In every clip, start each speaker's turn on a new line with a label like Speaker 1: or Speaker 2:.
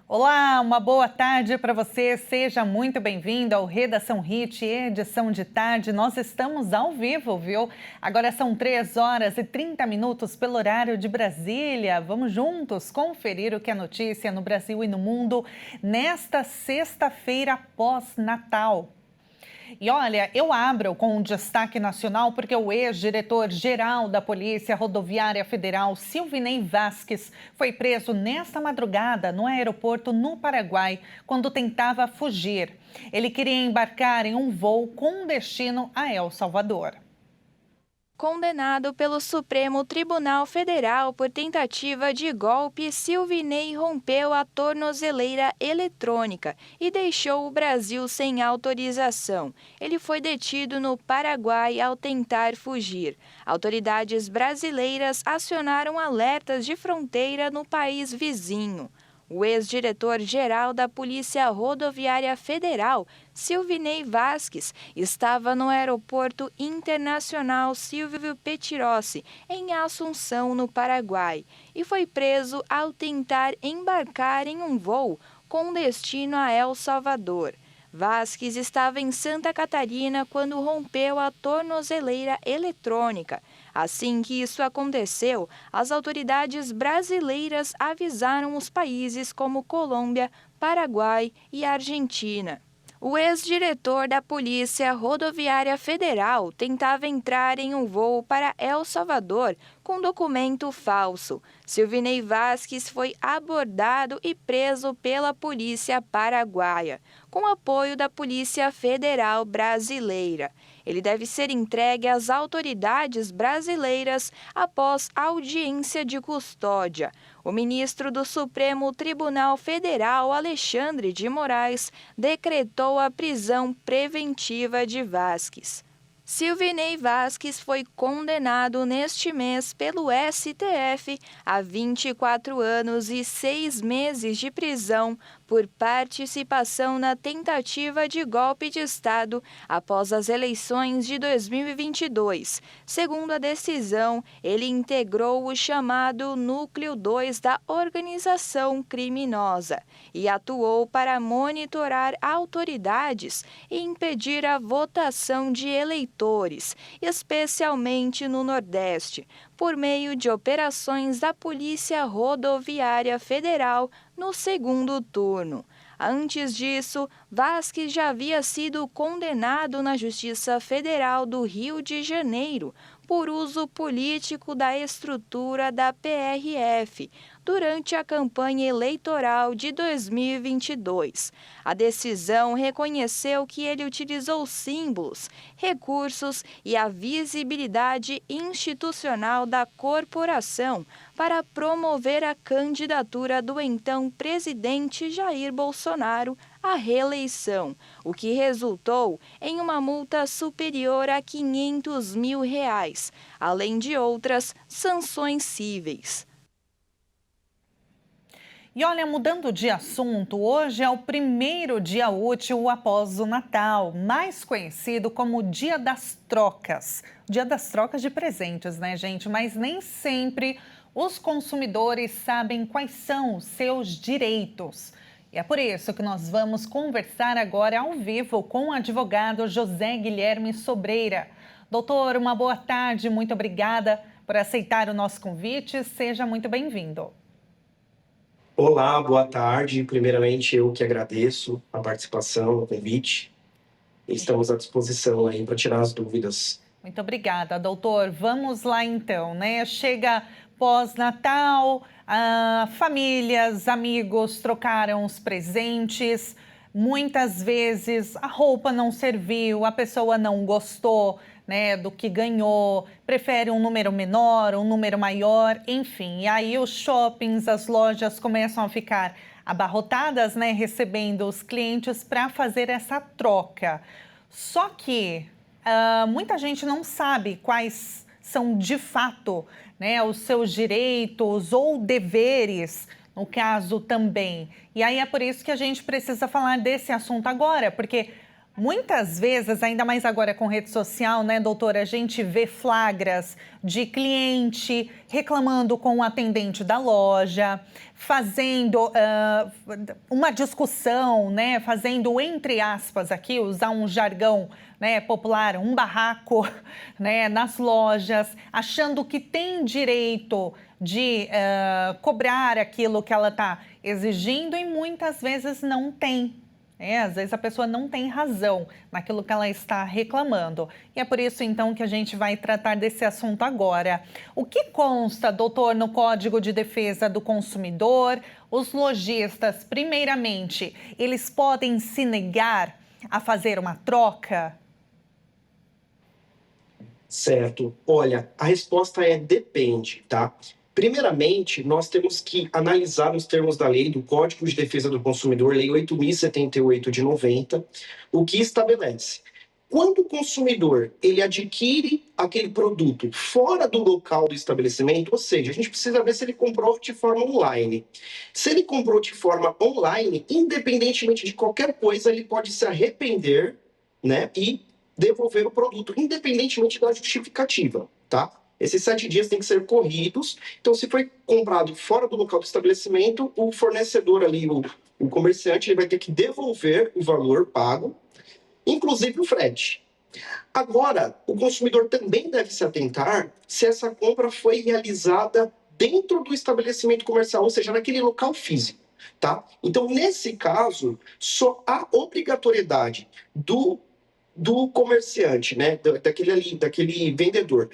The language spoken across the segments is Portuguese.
Speaker 1: Olá, uma boa tarde para você. Seja muito bem-vindo ao Redação Hit, edição de tarde. Nós estamos ao vivo, viu? Agora são 3 horas e 30 minutos pelo horário de Brasília. Vamos juntos conferir o que é notícia no Brasil e no mundo nesta sexta-feira pós-Natal. E olha, eu abro com um destaque nacional porque o ex-diretor-geral da Polícia Rodoviária Federal, Silvinei Vasquez, foi preso nesta madrugada no aeroporto no Paraguai, quando tentava fugir. Ele queria embarcar em um voo com destino a El Salvador.
Speaker 2: Condenado pelo Supremo Tribunal Federal por tentativa de golpe, Silvinei rompeu a tornozeleira eletrônica e deixou o Brasil sem autorização. Ele foi detido no Paraguai ao tentar fugir. Autoridades brasileiras acionaram alertas de fronteira no país vizinho. O ex-diretor-geral da Polícia Rodoviária Federal, Silvinei Vasquez, estava no Aeroporto Internacional Silvio Pettirossi, em Assunção, no Paraguai, e foi preso ao tentar embarcar em um voo com destino a El Salvador. Vasquez estava em Santa Catarina quando rompeu a tornozeleira eletrônica. Assim que isso aconteceu, as autoridades brasileiras avisaram os países como Colômbia, Paraguai e Argentina. O ex-diretor da Polícia Rodoviária Federal tentava entrar em um voo para El Salvador com documento falso. Silvinei Vasquez foi abordado e preso pela polícia paraguaia, com apoio da Polícia Federal Brasileira. Ele deve ser entregue às autoridades brasileiras após audiência de custódia. O ministro do Supremo Tribunal Federal, Alexandre de Moraes, decretou a prisão preventiva de Vasquez. Silvinei Vasquez foi condenado neste mês pelo STF a 24 anos e 6 meses de prisão por participação na tentativa de golpe de Estado após as eleições de 2022. Segundo a decisão, ele integrou o chamado Núcleo 2 da organização criminosa e atuou para monitorar autoridades e impedir a votação de eleitores, especialmente no Nordeste, por meio de operações da Polícia Rodoviária Federal no segundo turno. Antes disso, Vasquez já havia sido condenado na Justiça Federal do Rio de Janeiro por uso político da estrutura da PRF durante a campanha eleitoral de 2022. A decisão reconheceu que ele utilizou símbolos, recursos e a visibilidade institucional da corporação para promover a candidatura do então presidente Jair Bolsonaro à reeleição, o que resultou em uma multa superior a R$500 mil, além de outras sanções cíveis.
Speaker 1: E olha, mudando de assunto, hoje é o primeiro dia útil após o Natal, mais conhecido como Dia das Trocas. Dia das trocas de presentes, né, gente? Mas nem sempre os consumidores sabem quais são os seus direitos. E é por isso que nós vamos conversar agora ao vivo com o advogado José Guilherme Sobreira. Doutor, uma boa tarde, muito obrigada por aceitar o nosso convite. Seja muito bem-vindo.
Speaker 3: Olá, boa tarde. Primeiramente, eu que agradeço a participação, o convite. Estamos à disposição aí para tirar as dúvidas.
Speaker 1: Muito obrigada, doutor. Vamos lá então, né? Chega pós-Natal, famílias, amigos trocaram os presentes. Muitas vezes a roupa não serviu, a pessoa não gostou, né, do que ganhou, prefere um número menor, um número maior, enfim. E aí os shoppings, as lojas começam a ficar abarrotadas, né, recebendo os clientes para fazer essa troca. Só que muita gente não sabe quais são de fato, né, os seus direitos ou deveres, no caso também. E aí é por isso que a gente precisa falar desse assunto agora, porque Muitas vezes, ainda mais agora com rede social, né, doutora, a gente vê flagras de cliente reclamando com o atendente da loja, fazendo uma discussão, né, fazendo, entre aspas, aqui, usar um jargão, né, popular, um barraco, né, nas lojas, achando que tem direito de cobrar aquilo que ela está exigindo e muitas vezes não tem. Às vezes a pessoa não tem razão naquilo que ela está reclamando. E é por isso, então, que a gente vai tratar desse assunto agora. O que consta, doutor, no Código de Defesa do Consumidor? Os lojistas, primeiramente, eles podem se negar a fazer uma troca?
Speaker 3: Certo. Olha, a resposta é depende, tá? Primeiramente, nós temos que analisar nos termos da lei do Código de Defesa do Consumidor, Lei 8.078 de 90, o que estabelece. Quando o consumidor ele adquire aquele produto fora do local do estabelecimento, ou seja, a gente precisa ver se ele comprou de forma online. Se ele comprou de forma online, independentemente de qualquer coisa, ele pode se arrepender, né, e devolver o produto, independentemente da justificativa, tá? Esses 7 dias têm que ser corridos. Então, se foi comprado fora do local do estabelecimento, o fornecedor ali, o comerciante, ele vai ter que devolver o valor pago, inclusive o frete. Agora, o consumidor também deve se atentar se essa compra foi realizada dentro do estabelecimento comercial, ou seja, naquele local físico, tá? Então, nesse caso, só há obrigatoriedade do comerciante, né, daquele vendedor,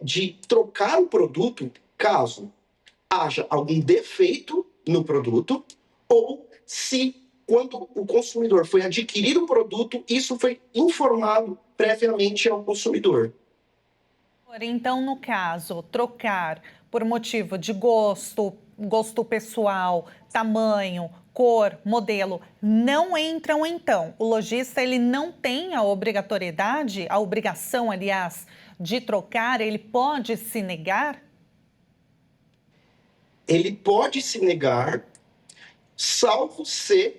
Speaker 3: de trocar o produto caso haja algum defeito no produto ou se, quando o consumidor foi adquirir o produto, isso foi informado previamente ao consumidor.
Speaker 1: Então, no caso, trocar por motivo de gosto pessoal, tamanho, cor, modelo, não entram então. O lojista ele não tem a obrigatoriedade, a obrigação, aliás, de trocar, ele pode se negar?
Speaker 3: Ele pode se negar, salvo se,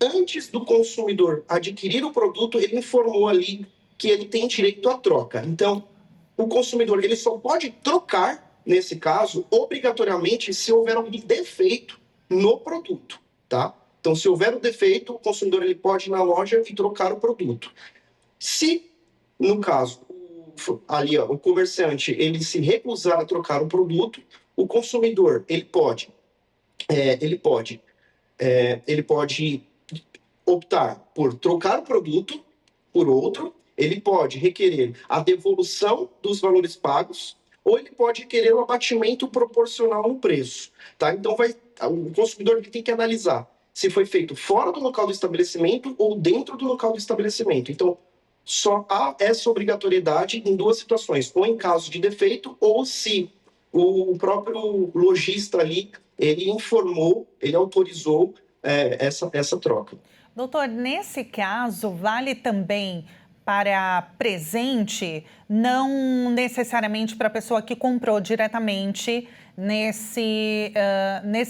Speaker 3: antes do consumidor adquirir o produto, ele informou ali que ele tem direito à troca. Então, o consumidor ele só pode trocar, nesse caso, obrigatoriamente, se houver algum defeito no produto, tá? Então, se houver um defeito, o consumidor ele pode ir na loja e trocar o produto. Se, no caso, o comerciante ele se recusar a trocar o produto, o consumidor ele pode optar por trocar o produto por outro, ele pode requerer a devolução dos valores pagos ou ele pode querer um abatimento proporcional no preço, tá? Então o consumidor tem que analisar se foi feito fora do local do estabelecimento ou dentro do local do estabelecimento. Então, só há essa obrigatoriedade em 2 situações, ou em caso de defeito ou se o próprio lojista ali, ele informou, ele autorizou essa troca.
Speaker 1: Doutor, nesse caso, vale também para presente, não necessariamente para a pessoa que comprou diretamente nesse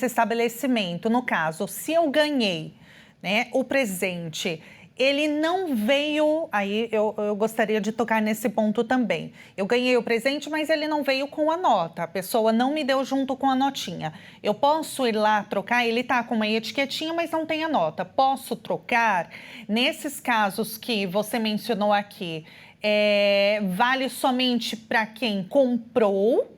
Speaker 1: estabelecimento. No caso, se eu ganhei, né, o presente, ele não veio, aí eu gostaria de tocar nesse ponto também. Eu ganhei o presente, mas ele não veio com a nota. A pessoa não me deu junto com a notinha. Eu posso ir lá trocar, ele está com uma etiquetinha, mas não tem a nota. Posso trocar? Nesses casos que você mencionou aqui, vale somente para quem comprou,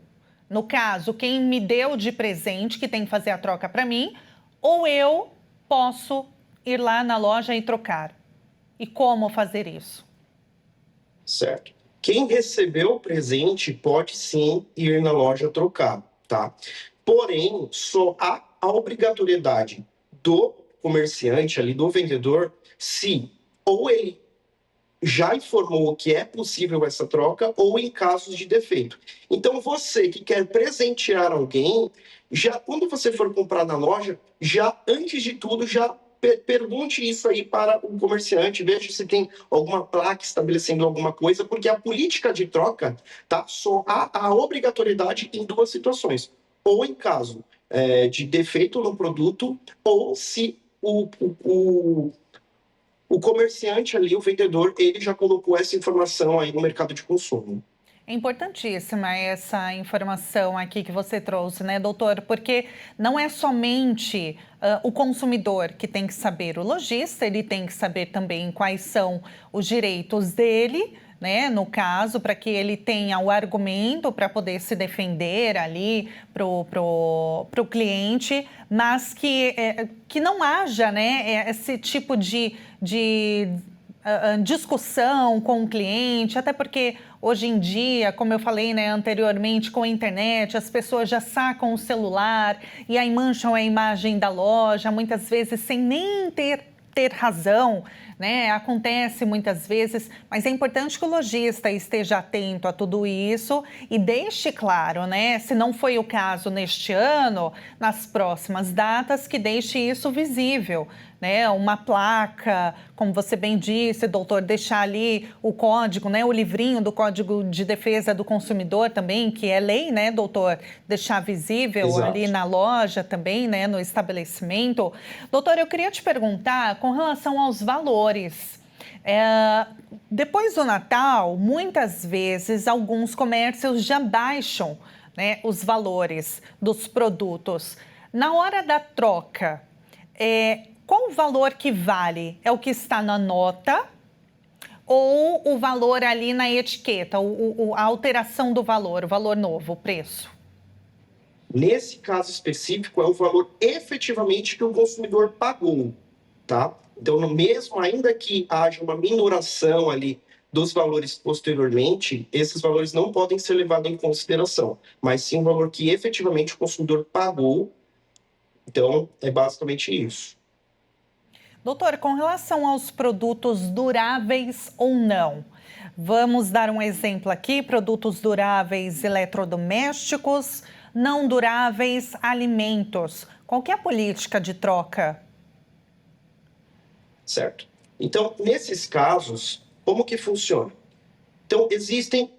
Speaker 1: no caso, quem me deu de presente, que tem que fazer a troca para mim, ou eu posso ir lá na loja e trocar? E como fazer isso?
Speaker 3: Certo. Quem recebeu o presente pode sim ir na loja trocar, tá? Porém, só há a obrigatoriedade do comerciante ali, do vendedor, se ou ele já informou que é possível essa troca ou em casos de defeito. Então, você que quer presentear alguém, já quando você for comprar na loja, já antes de tudo, já pergunte isso aí para o comerciante, veja se tem alguma placa estabelecendo alguma coisa, porque a política de troca, tá, só há a obrigatoriedade em 2 situações. Ou em caso de defeito no produto, ou se o o comerciante ali, o vendedor, ele já colocou essa informação aí no mercado de consumo.
Speaker 1: É importantíssima essa informação aqui que você trouxe, né, doutor? Porque não é somente o consumidor que tem que saber, o lojista, ele tem que saber também quais são os direitos dele, né, no caso, para que ele tenha o argumento para poder se defender ali pro cliente, mas que não haja, né, esse tipo de discussão com o cliente, até porque hoje em dia, como eu falei, né, anteriormente, com a internet, as pessoas já sacam o celular e aí mancham a imagem da loja, muitas vezes sem nem ter razão, né? Acontece muitas vezes, mas é importante que o lojista esteja atento a tudo isso e deixe claro, né? Se não foi o caso neste ano, nas próximas datas, que deixe isso visível, né? Uma placa, como você bem disse, doutor, deixar ali o código, né? O livrinho do Código de Defesa do Consumidor também, que é lei, né, doutor? Deixar visível
Speaker 3: Exato.
Speaker 1: ali na loja também, né? No estabelecimento. Doutor, eu queria te perguntar com relação aos valores. Depois do Natal, muitas vezes alguns comércios já baixam, né, os valores dos produtos. Na hora da troca, qual o valor que vale? É o que está na nota ou o valor ali na etiqueta, a alteração do valor, o valor novo, o preço?
Speaker 3: Nesse caso específico, é o valor efetivamente que o consumidor pagou, tá? Então, mesmo ainda que haja uma minoração ali dos valores posteriormente, esses valores não podem ser levados em consideração, mas sim o valor que efetivamente o consumidor pagou. Então, é basicamente isso.
Speaker 1: Doutor, com relação aos produtos duráveis ou não, vamos dar um exemplo aqui: produtos duráveis eletrodomésticos, não duráveis alimentos. Qual que é a política de troca?
Speaker 3: Certo. Então, nesses casos, como que funciona? Então,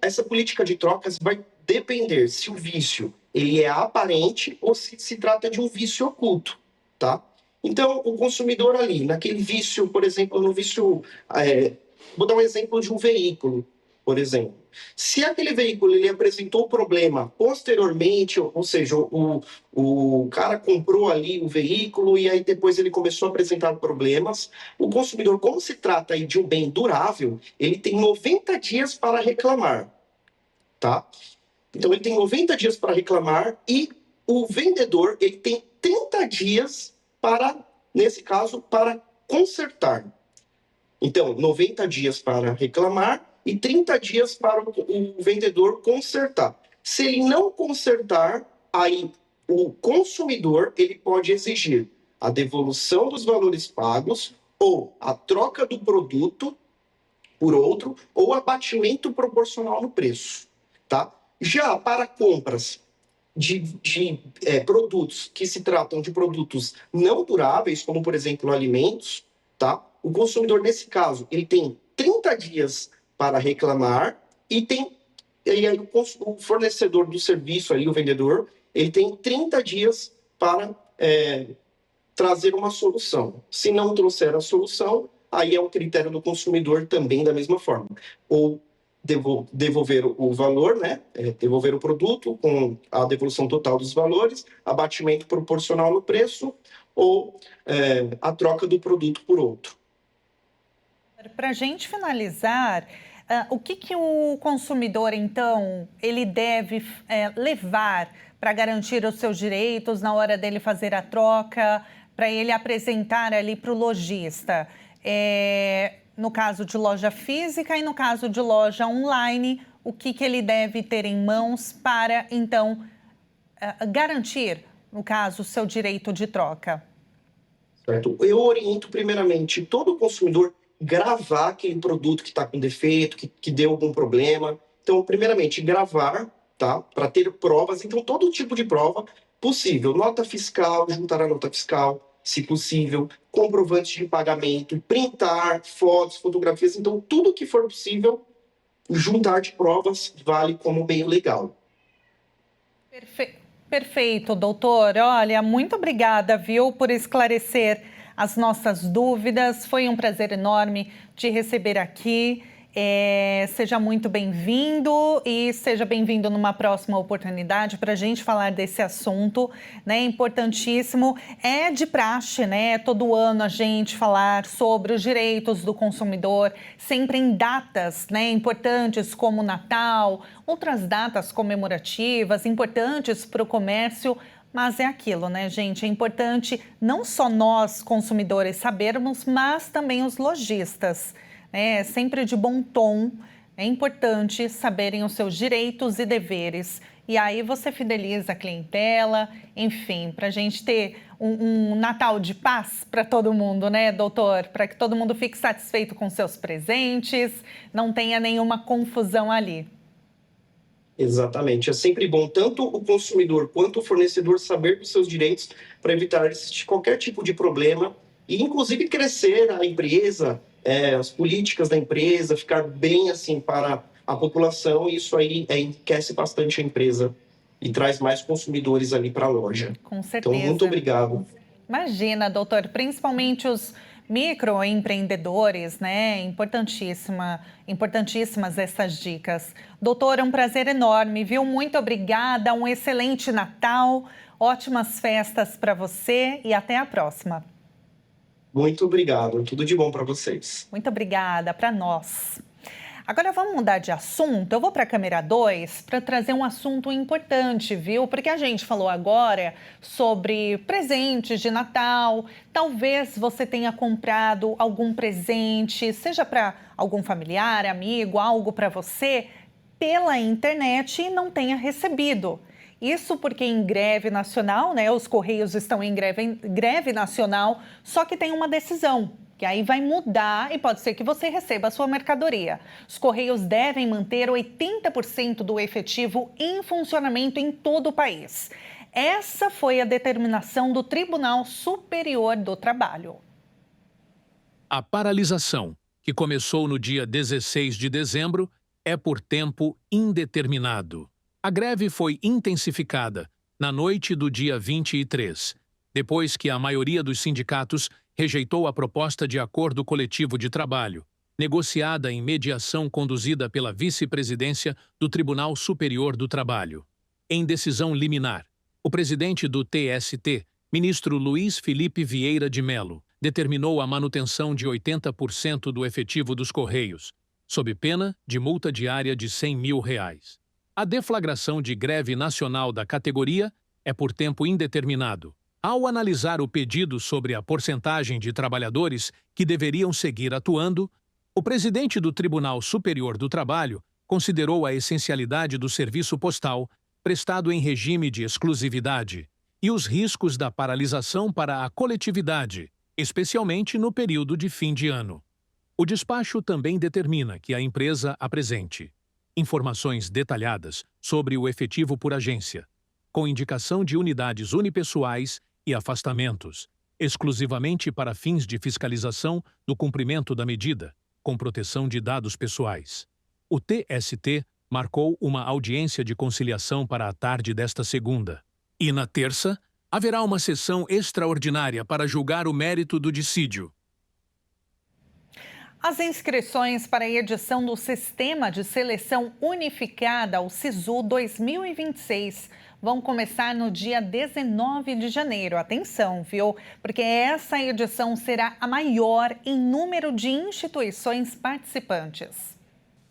Speaker 3: essa política de trocas vai depender se o vício ele é aparente ou se trata de um vício oculto, tá? Então, o consumidor ali, naquele vício, por exemplo, no vício, vou dar um exemplo de um veículo, por exemplo. Se aquele veículo ele apresentou problema posteriormente, ou seja, o cara comprou ali o veículo e aí depois ele começou a apresentar problemas, o consumidor, como se trata aí de um bem durável, ele tem 90 dias para reclamar, tá? Então, ele tem 90 dias para reclamar e o vendedor ele tem 30 dias para, nesse caso, para consertar. Então, 90 dias para reclamar e 30 dias para o vendedor consertar. Se ele não consertar, aí o consumidor ele pode exigir a devolução dos valores pagos ou a troca do produto por outro ou abatimento proporcional no preço, tá? Já para compras de produtos que se tratam de produtos não duráveis, como, por exemplo, alimentos, tá? O consumidor, nesse caso, ele tem 30 dias para reclamar e aí o fornecedor do serviço, ali, o vendedor, ele tem 30 dias para trazer uma solução. Se não trouxer a solução, aí é um critério do consumidor também da mesma forma. Ou devolver o valor, né? Devolver o produto com a devolução total dos valores, abatimento proporcional no preço ou a troca do produto por outro.
Speaker 1: Para a gente finalizar, o que o consumidor, então, ele deve levar para garantir os seus direitos na hora dele fazer a troca, para ele apresentar ali para o lojista? No caso de loja física e no caso de loja online, o que ele deve ter em mãos para, então, garantir, no caso, o seu direito de troca?
Speaker 3: Certo. Eu oriento, primeiramente, todo consumidor gravar aquele produto que está com defeito, que deu algum problema. Então, primeiramente, gravar, tá? Para ter provas. Então, todo tipo de prova possível. Nota fiscal, juntar a nota fiscal, se possível, comprovantes de pagamento, printar fotos, fotografias. Então, tudo que for possível, juntar de provas vale como meio legal.
Speaker 1: Perfeito, doutor. Olha, muito obrigada, viu, por esclarecer as nossas dúvidas. Foi um prazer enorme te receber aqui. Seja muito bem-vindo e seja bem-vindo numa próxima oportunidade para a gente falar desse assunto, né? Importantíssimo. É de praxe, né? Todo ano a gente falar sobre os direitos do consumidor, sempre em datas, né? Importantes como o Natal, outras datas comemorativas, importantes para o comércio. Mas é aquilo, né, gente? É importante não só nós, consumidores, sabermos, mas também os lojistas. É sempre de bom tom, é importante saberem os seus direitos e deveres. E aí você fideliza a clientela, enfim, para a gente ter um Natal de paz para todo mundo, né, doutor? Para que todo mundo fique satisfeito com seus presentes, não tenha nenhuma confusão ali.
Speaker 3: Exatamente. É sempre bom tanto o consumidor quanto o fornecedor saber dos seus direitos para evitar qualquer tipo de problema e, inclusive, crescer a empresa, as políticas da empresa, ficar bem assim para a população. E isso aí enriquece bastante a empresa e traz mais consumidores ali para a loja.
Speaker 1: Com certeza.
Speaker 3: Então, muito obrigado.
Speaker 1: Imagina, doutor, principalmente os microempreendedores, né? Importantíssimas essas dicas. Doutor, é um prazer enorme, viu? Muito obrigada, um excelente Natal, ótimas festas para você e até a próxima.
Speaker 3: Muito obrigado, tudo de bom para vocês.
Speaker 1: Muito obrigada, para nós. Agora vamos mudar de assunto. Eu vou para a câmera 2 para trazer um assunto importante, viu? Porque a gente falou agora sobre presentes de Natal. Talvez você tenha comprado algum presente, seja para algum familiar, amigo, algo para você, pela internet e não tenha recebido. Isso porque em greve nacional, né? Os Correios estão em greve nacional, só que tem uma decisão, que aí vai mudar e pode ser que você receba a sua mercadoria. Os Correios devem manter 80% do efetivo em funcionamento em todo o país. Essa foi a determinação do Tribunal Superior do Trabalho.
Speaker 4: A paralisação, que começou no dia 16 de dezembro, é por tempo indeterminado. A greve foi intensificada na noite do dia 23, depois que a maioria dos sindicatos rejeitou a proposta de acordo coletivo de trabalho, negociada em mediação conduzida pela vice-presidência do Tribunal Superior do Trabalho. Em decisão liminar, o presidente do TST, ministro Luiz Felipe Vieira de Mello, determinou a manutenção de 80% do efetivo dos Correios, sob pena de multa diária de R$100 mil. A deflagração de greve nacional da categoria é por tempo indeterminado. Ao analisar o pedido sobre a porcentagem de trabalhadores que deveriam seguir atuando, o presidente do Tribunal Superior do Trabalho considerou a essencialidade do serviço postal prestado em regime de exclusividade e os riscos da paralisação para a coletividade, especialmente no período de fim de ano. O despacho também determina que a empresa apresente informações detalhadas sobre o efetivo por agência, com indicação de unidades unipessoais e afastamentos, exclusivamente para fins de fiscalização do cumprimento da medida, com proteção de dados pessoais. O TST marcou uma audiência de conciliação para a tarde desta segunda. E na terça, haverá uma sessão extraordinária para julgar o mérito do dissídio.
Speaker 1: As inscrições para a edição do Sistema de Seleção Unificada, o SISU 2026, vão começar no dia 19 de janeiro. Atenção, viu? Porque essa edição será a maior em número de instituições participantes.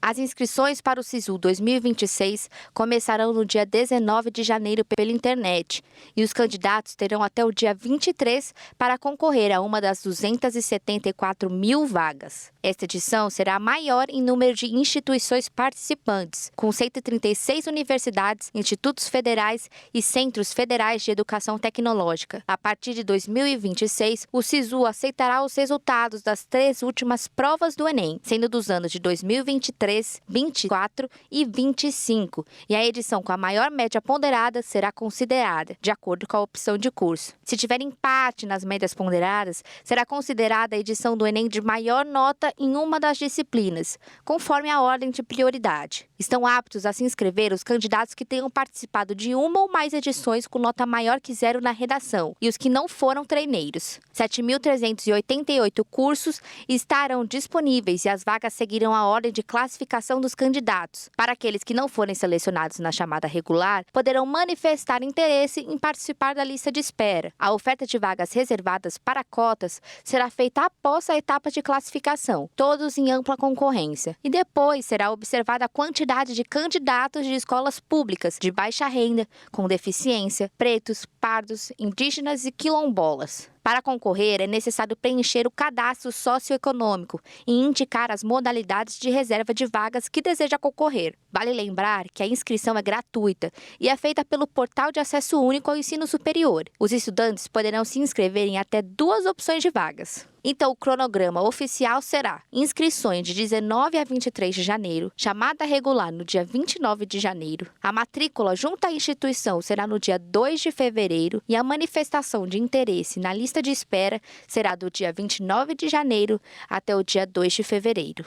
Speaker 5: As inscrições para o SISU 2026 começarão no dia 19 de janeiro pela internet e os candidatos terão até o dia 23 para concorrer a uma das 274 mil vagas. Esta edição será a maior em número de instituições participantes, com 136 universidades, institutos federais e centros federais de educação tecnológica. A partir de 2026, o SISU aceitará os resultados das 3 últimas provas do Enem, sendo dos anos de 2023 23, 24 e 25. E a edição com a maior média ponderada será considerada, de acordo com a opção de curso. Se tiver empate nas médias ponderadas, será considerada a edição do Enem de maior nota em uma das disciplinas, conforme a ordem de prioridade. Estão aptos a se inscrever os candidatos que tenham participado de uma ou mais edições com nota maior que 0 na redação e os que não foram treineiros. 7.388 cursos estarão disponíveis e as vagas seguirão a ordem de classificação dos candidatos. Para aqueles que não forem selecionados na chamada regular, poderão manifestar interesse em participar da lista de espera. A oferta de vagas reservadas para cotas será feita após a etapa de classificação, todos em ampla concorrência. E depois será observada a quantidade de candidatos de escolas públicas de baixa renda, com deficiência, pretos, pardos, indígenas e quilombolas. Para concorrer, é necessário preencher o cadastro socioeconômico e indicar as modalidades de reserva de vagas que deseja concorrer. Vale lembrar que a inscrição é gratuita e é feita pelo Portal de Acesso Único ao Ensino Superior. Os estudantes poderão se inscrever em até 2 opções de vagas. Então, o cronograma oficial será inscrições de 19 a 23 de janeiro, chamada regular no dia 29 de janeiro. A matrícula junto à instituição será no dia 2 de fevereiro e a manifestação de interesse na lista de espera será do dia 29 de janeiro até o dia 2 de fevereiro.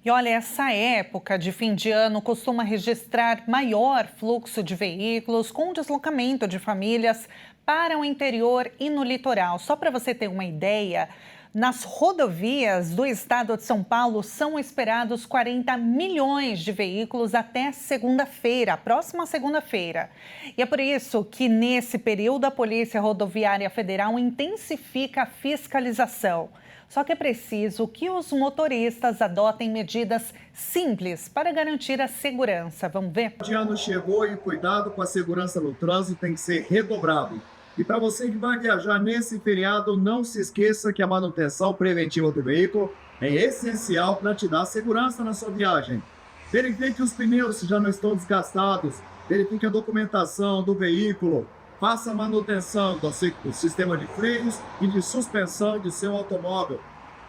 Speaker 1: E olha, essa época de fim de ano costuma registrar maior fluxo de veículos com deslocamento de famílias para o interior e no litoral. Só para você ter uma ideia, nas rodovias do estado de São Paulo são esperados 40 milhões de veículos até segunda-feira, a próxima segunda-feira. E é por isso que nesse período a Polícia Rodoviária Federal intensifica a fiscalização. Só que é preciso que os motoristas adotem medidas simples para garantir a segurança. Vamos ver?
Speaker 6: O ano chegou e o cuidado com a segurança no trânsito tem que ser redobrado. E para você que vai viajar nesse feriado, não se esqueça que a manutenção preventiva do veículo é essencial para te dar segurança na sua viagem. Verifique os pneus se já não estão desgastados, verifique a documentação do veículo, faça a manutenção do sistema de freios e de suspensão de seu automóvel.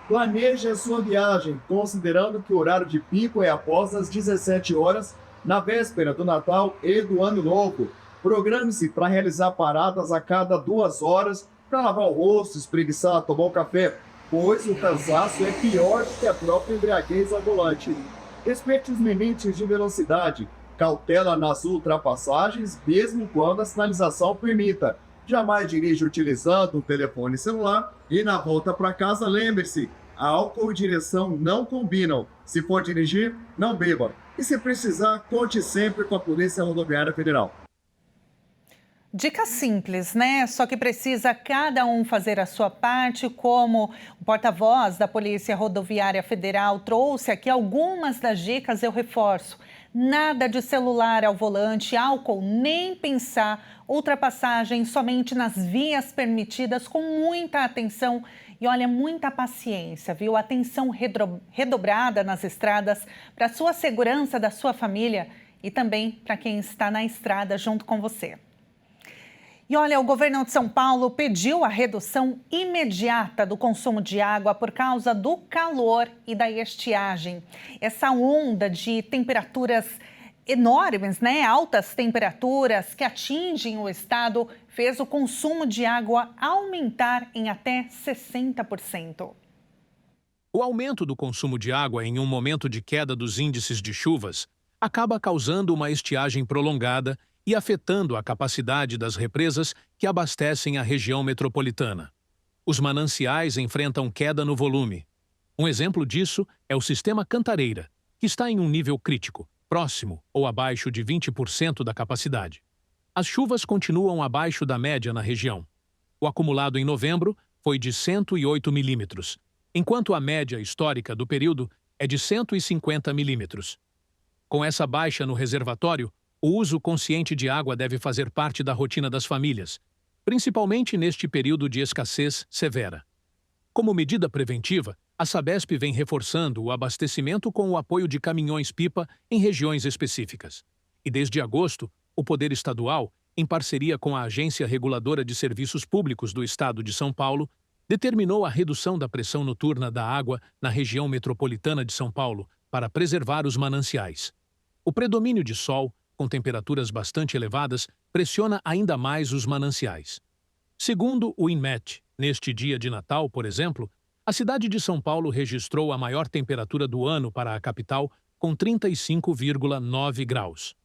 Speaker 6: Planeje a sua viagem, considerando que o horário de pico é após as 17 horas, na véspera do Natal e do Ano Novo. Programe-se para realizar paradas a cada 2 horas para lavar o rosto, espreguiçar, tomar um café, pois o cansaço é pior do que a própria embriaguez ao volante. Respeite os limites de velocidade, cautela nas ultrapassagens, mesmo quando a sinalização permita. Jamais dirija utilizando o telefone celular e na volta para casa, lembre-se, álcool e direção não combinam. Se for dirigir, não beba. E se precisar, conte sempre com a Polícia Rodoviária Federal.
Speaker 1: Dica simples, né? Só que precisa cada um fazer a sua parte, como o porta-voz da Polícia Rodoviária Federal trouxe aqui algumas das dicas, eu reforço. Nada de celular ao volante, álcool, nem pensar, ultrapassagem somente nas vias permitidas, com muita atenção e, olha, muita paciência, viu? Atenção redobrada nas estradas para a sua segurança, da sua família e também para quem está na estrada junto com você. E olha, o governo de São Paulo pediu a redução imediata do consumo de água por causa do calor e da estiagem. Essa onda de temperaturas enormes, né? Altas temperaturas que atingem o estado, fez o consumo de água aumentar em até 60%.
Speaker 4: O aumento do consumo de água em um momento de queda dos índices de chuvas acaba causando uma estiagem prolongada e afetando a capacidade das represas que abastecem a região metropolitana. Os mananciais enfrentam queda no volume. Um exemplo disso é o sistema Cantareira, que está em um nível crítico, próximo ou abaixo de 20% da capacidade. As chuvas continuam abaixo da média na região. O acumulado em novembro foi de 108 milímetros, enquanto a média histórica do período é de 150 milímetros. Com essa baixa no reservatório, o uso consciente de água deve fazer parte da rotina das famílias, principalmente neste período de escassez severa. Como medida preventiva, a Sabesp vem reforçando o abastecimento com o apoio de caminhões-pipa em regiões específicas. E desde agosto, o Poder Estadual, em parceria com a Agência Reguladora de Serviços Públicos do Estado de São Paulo, determinou a redução da pressão noturna da água na região metropolitana de São Paulo para preservar os mananciais. O predomínio de sol, com temperaturas bastante elevadas, pressiona ainda mais os mananciais. Segundo o INMET, neste dia de Natal, por exemplo, a cidade de São Paulo registrou a maior temperatura do ano para a capital, com 35,9 graus.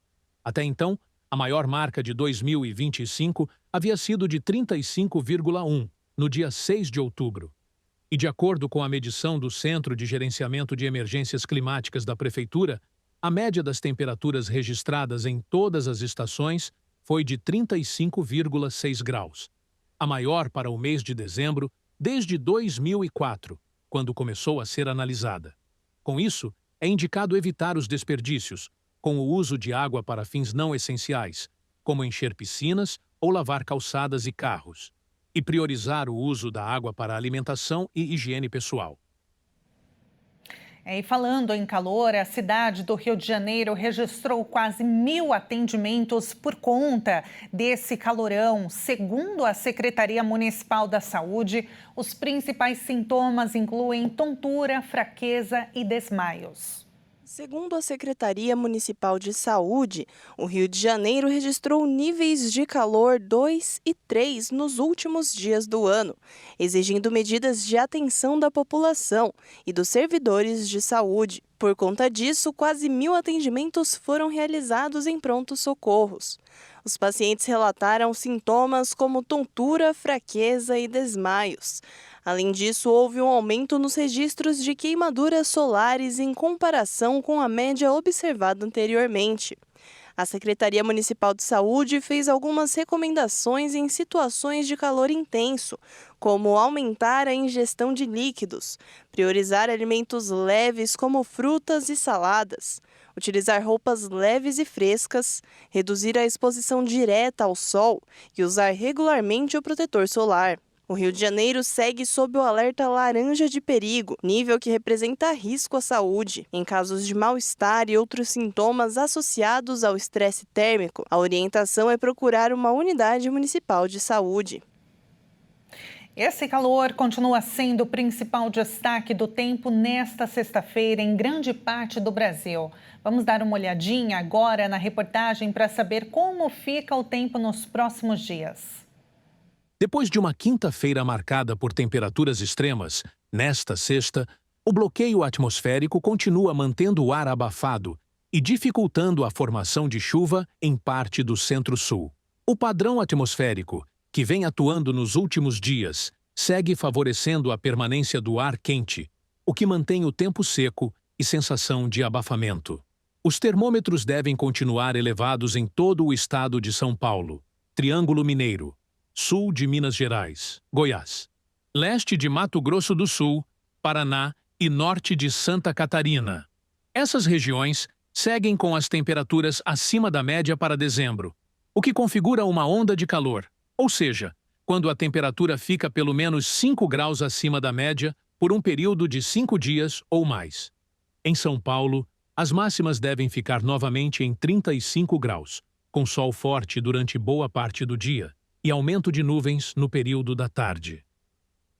Speaker 4: Até então, a maior marca de 2025 havia sido de 35,1, no dia 6 de outubro. E de acordo com a medição do Centro de Gerenciamento de Emergências Climáticas da Prefeitura, a média das temperaturas registradas em todas as estações foi de 35,6 graus, a maior para o mês de dezembro desde 2004, quando começou a ser analisada. Com isso, é indicado evitar os desperdícios, com o uso de água para fins não essenciais, como encher piscinas ou lavar calçadas e carros, e priorizar o uso da água para alimentação e higiene pessoal.
Speaker 1: E falando em calor, a cidade do Rio de Janeiro registrou quase 1.000 atendimentos por conta desse calorão. Segundo a Secretaria Municipal da Saúde, os principais sintomas incluem tontura, fraqueza e desmaios.
Speaker 7: Segundo a Secretaria Municipal de Saúde, o Rio de Janeiro registrou níveis de calor 2 e 3 nos últimos dias do ano, exigindo medidas de atenção da população e dos servidores de saúde. Por conta disso, quase 1.000 atendimentos foram realizados em prontos-socorros. Os pacientes relataram sintomas como tontura, fraqueza e desmaios. Além disso, houve um aumento nos registros de queimaduras solares em comparação com a média observada anteriormente. A Secretaria Municipal de Saúde fez algumas recomendações em situações de calor intenso, como aumentar a ingestão de líquidos, priorizar alimentos leves como frutas e saladas, utilizar roupas leves e frescas, reduzir a exposição direta ao sol e usar regularmente o protetor solar. O Rio de Janeiro segue sob o alerta laranja de perigo, nível que representa risco à saúde. Em casos de mal-estar e outros sintomas associados ao estresse térmico, a orientação é procurar uma unidade municipal de saúde.
Speaker 1: Esse calor continua sendo o principal destaque do tempo nesta sexta-feira em grande parte do Brasil. Vamos dar uma olhadinha agora na reportagem para saber como fica o tempo nos próximos dias.
Speaker 4: Depois de uma quinta-feira marcada por temperaturas extremas, nesta sexta, o bloqueio atmosférico continua mantendo o ar abafado e dificultando a formação de chuva em parte do centro-sul. O padrão atmosférico, que vem atuando nos últimos dias, segue favorecendo a permanência do ar quente, o que mantém o tempo seco e sensação de abafamento. Os termômetros devem continuar elevados em todo o estado de São Paulo, Triângulo Mineiro, sul de Minas Gerais, Goiás, leste de Mato Grosso do Sul, Paraná e norte de Santa Catarina. Essas regiões seguem com as temperaturas acima da média para dezembro, o que configura uma onda de calor, ou seja, quando a temperatura fica pelo menos 5 graus acima da média por um período de 5 dias ou mais. Em São Paulo, as máximas devem ficar novamente em 35 graus, com sol forte durante boa parte do dia e aumento de nuvens no período da tarde.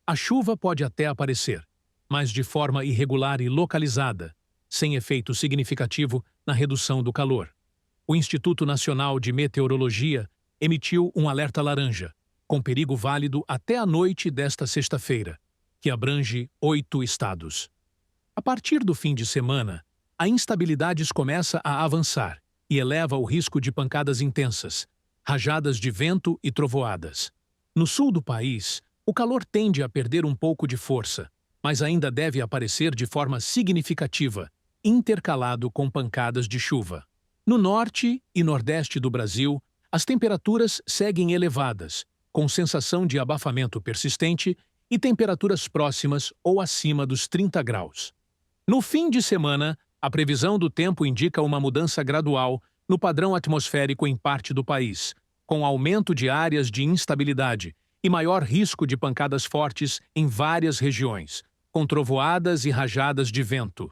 Speaker 4: A chuva pode até aparecer, mas de forma irregular e localizada, sem efeito significativo na redução do calor. O Instituto Nacional de Meteorologia emitiu um alerta laranja, com perigo válido até a noite desta sexta-feira, que abrange 8 estados. A partir do fim de semana, a instabilidade começa a avançar e eleva o risco de pancadas intensas, rajadas de vento e trovoadas. No sul do país, o calor tende a perder um pouco de força, mas ainda deve aparecer de forma significativa, intercalado com pancadas de chuva. No norte e nordeste do Brasil, as temperaturas seguem elevadas, com sensação de abafamento persistente e temperaturas próximas ou acima dos 30 graus. No fim de semana, a previsão do tempo indica uma mudança gradual no padrão atmosférico em parte do país, com aumento de áreas de instabilidade e maior risco de pancadas fortes em várias regiões, com trovoadas e rajadas de vento.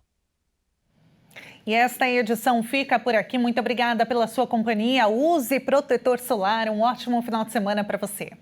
Speaker 1: E esta edição fica por aqui. Muito obrigada pela sua companhia. Use protetor solar. Um ótimo final de semana para você.